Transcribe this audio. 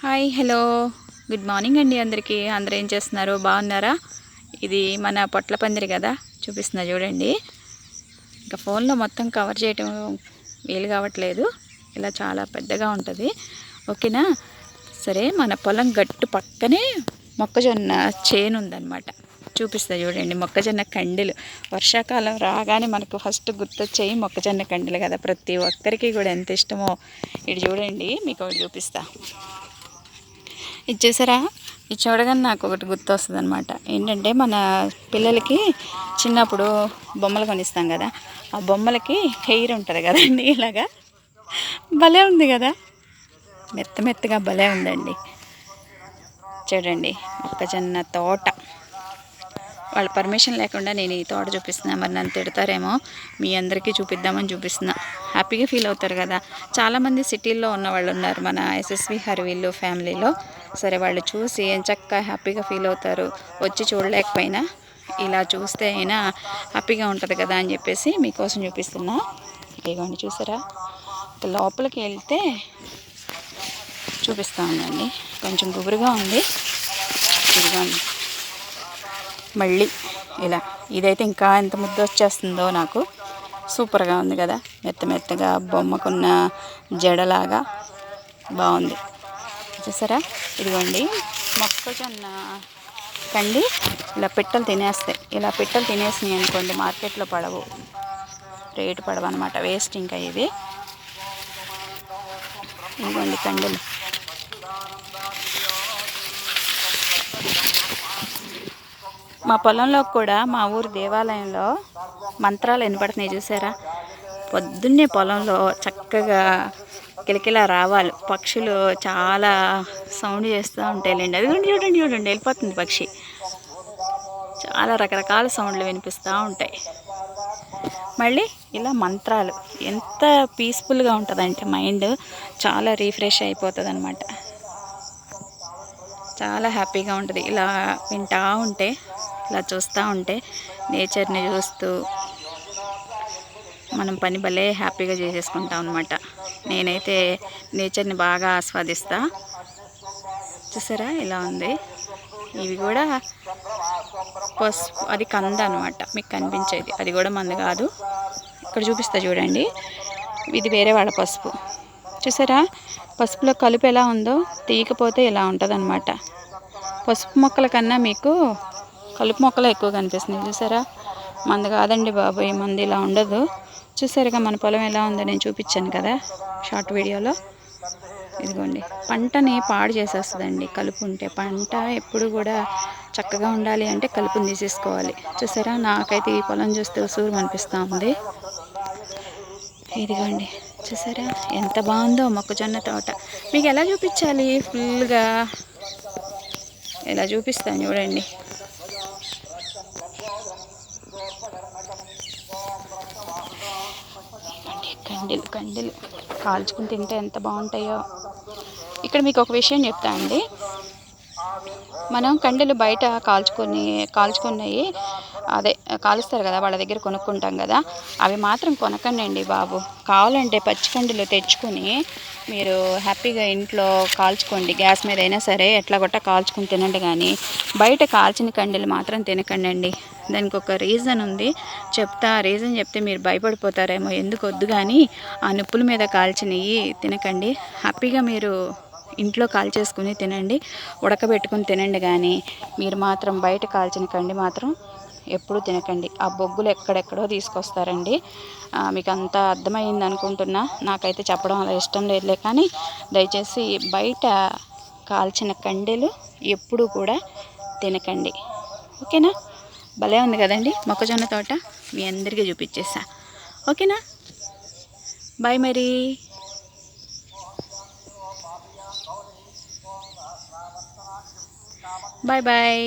Hi hello good morning అండి అందరికీ. అందరూ ఏం చేస్తున్నారు? బాగున్నారా? ఇది మన పొట్ల పందిరి కదా, చూపిస్తున్నా చూడండి. ఇంకా ఫోన్లో మొత్తం కవర్ చేయటం వీలు కావట్లేదు, ఇలా చాలా పెద్దగా ఉంటుంది. ఓకేనా? సరే, మన పొలం గట్టు పక్కనే మొక్కజొన్న చేను ఉందన్నమాట. చూపిస్తా చూడండి. మొక్కజొన్న కండెలు వర్షాకాలం రాగానే మనకు ఫస్ట్ గుర్తొచ్చేయి మొక్కజొన్న కండెలు కదా. ప్రతి ఒక్కరికి కూడా ఎంత ఇష్టమో. ఇది చూడండి, మీకు ఒకటి చూపిస్తా. ఇది చూసారా? ఇది చూడగానే నాకు ఒకటి గుర్తు వస్తుంది అనమాట. ఏంటంటే, మన పిల్లలకి చిన్నప్పుడు బొమ్మలు కొనిస్తాం కదా, ఆ బొమ్మలకి హెయిర్ ఉంటుంది కదండి, ఇలాగా భలే ఉంది కదా, మెత్త మెత్తగా భలే ఉందండి. చూడండి, మొక్కజొన్న తోట. వాళ్ళ పర్మిషన్ లేకుండా నేను ఈ తోట చూపిస్తున్నా. మరి నన్ను తిడతారేమో, మీ అందరికీ చూపిద్దామని చూపిస్తున్నా. హ్యాపీగా ఫీల్ అవుతారు కదా. చాలామంది సిటీల్లో ఉన్న వాళ్ళు ఉన్నారు మన ఎస్ఎస్వి హర్వీళ్ళు ఫ్యామిలీలో. సరే, వాళ్ళు చూసి ఏం చక్కగా హ్యాపీగా ఫీల్ అవుతారు. వచ్చి చూడలేకపోయినా ఇలా చూస్తే అయినా హ్యాపీగా ఉంటుంది కదా అని చెప్పేసి మీకోసం చూపిస్తున్నా. ఇదిగోండి, చూసారా? లోపలికి వెళ్తే చూపిస్తా ఉందండి. కొంచెం గుబురుగా ఉంది. ఇదిగోండి, మళ్ళీ ఇలా ఇదైతే ఇంకా ఎంత ముద్ద వచ్చేస్తుందో నాకు. సూపర్గా ఉంది కదా, మెత్త మెత్తగా బొమ్మకున్న జడలాగా బాగుంది. చూసారా? ఇదిగోండి, మొక్కజొన్న కండి ఇలా పిట్టలు తినేస్తాయి. ఇలా పిట్టలు తినేసినాయి అనుకోండి, మార్కెట్లో పడవు, రేటు పడవు అనమాట, వేస్ట్. ఇంకా ఇది ఇదిగోండి కండెలు. మా పొలంలో కూడా మా ఊరు దేవాలయంలో మంత్రాలు వినపడుతున్నాయి. చూసారా? పొద్దున్నే పొలంలో చక్కగా కిలకిలా రావాలి, పక్షులు చాలా సౌండ్ చేస్తూ ఉంటాయిలేండి. అది చూడండి చూడండి, వెళ్ళిపోతుంది పక్షి. చాలా రకరకాల సౌండ్లు వినిపిస్తూ ఉంటాయి. మళ్ళీ ఇలా మంత్రాలు, ఎంత పీస్ఫుల్గా ఉంటుందంటే మైండ్ చాలా రీఫ్రెష్ అయిపోతుంది అనమాట. చాలా హ్యాపీగా ఉంటుంది ఇలా వింటూ ఉంటే, ఇలా చూస్తూ ఉంటే, నేచర్ని చూస్తూ మనం పని భలే హ్యాపీగా చేసేసుకుంటాం అనమాట. నేనైతే నేచర్ని బాగా ఆస్వాదిస్తా. చూసారా ఇలా ఉంది? ఇవి కూడా పసుపు, అది కంద అనమాట, మీకు కనిపించేది అది కూడా మంది కాదు. ఇక్కడ చూపిస్తా చూడండి, ఇది వేరే వాళ్ళ పసుపు. చూసారా? పసుపులో కలుపు ఎలా ఉందో, తీయకపోతే ఇలా ఉంటుంది అనమాట. పసుపు మొక్కల కన్నా మీకు కలుపు మొక్కలు ఎక్కువ కనిపిస్తున్నాయి. చూసారా? మంది కాదండి బాబు, ఈ మంది ఇలా ఉండదు. చూసారుగా మన పొలం ఎలా ఉందో, నేను చూపించాను కదా షార్ట్ వీడియోలో. ఇదిగోండి, పంటని పాడు చేసేస్తుందండి కలుపు ఉంటే. పంట ఎప్పుడు కూడా చక్కగా ఉండాలి అంటే కలుపుని తీసేసుకోవాలి. చూసారా? నాకైతే ఈ పొలం చూస్తే ఉసూరు అనిపిస్తూ ఉంది. ఇదిగోండి, చూసారా ఎంత బాగుందో మొక్కజొన్న తోట. మీకు ఎలా చూపించాలి ఫుల్గా, ఇలా చూపిస్తాను చూడండి. కండెలు కండెలు కాల్చుకుని తింటే ఎంత బాగుంటాయో. ఇక్కడ మీకు ఒక విషయం చెప్తా అండి. మనం కండెలు బయట కాల్చుకున్నాయి, అదే కాలుస్తారు కదా, వాళ్ళ దగ్గర కొనుక్కుంటాం కదా, అవి మాత్రం కొనకండి బాబు. కావాలంటే పచ్చి కండెలు తెచ్చుకొని మీరు హ్యాపీగా ఇంట్లో కాల్చుకోండి. గ్యాస్ మీద అయినా సరే ఎట్లా గొట్ట కాల్చుకుని తినండి. కానీ బయట కాల్చిన కండెలు మాత్రం తినకండి. దానికి ఒక రీజన్ ఉంది, చెప్తా. రీజన్ చెప్తే మీరు భయపడిపోతారేమో, ఎందుకు వద్దు. కానీ ఆ నిప్పుల మీద కాల్చినవి తినకండి. హ్యాపీగా మీరు ఇంట్లో కాల్చేసుకుని తినండి, ఉడకబెట్టుకుని తినండి. కానీ మీరు మాత్రం బయట కాల్చిన కండి మాత్రం ఎప్పుడూ తినకండి. ఆ బొగ్గులు ఎక్కడెక్కడో తీసుకొస్తారండి. మీకు అంతా అర్థమైంది అనుకుంటున్నా. నాకైతే చెప్పడం అలా ఇష్టం లేదులే, కానీ దయచేసి బయట కాల్చిన కండెలు ఎప్పుడూ కూడా తినకండి. ఓకేనా? భలే ఉంది కదండి మొక్కజొన్న తోట, మీ అందరికీ చూపించేసా. ఓకేనా? బాయ్ మరి. Bye bye.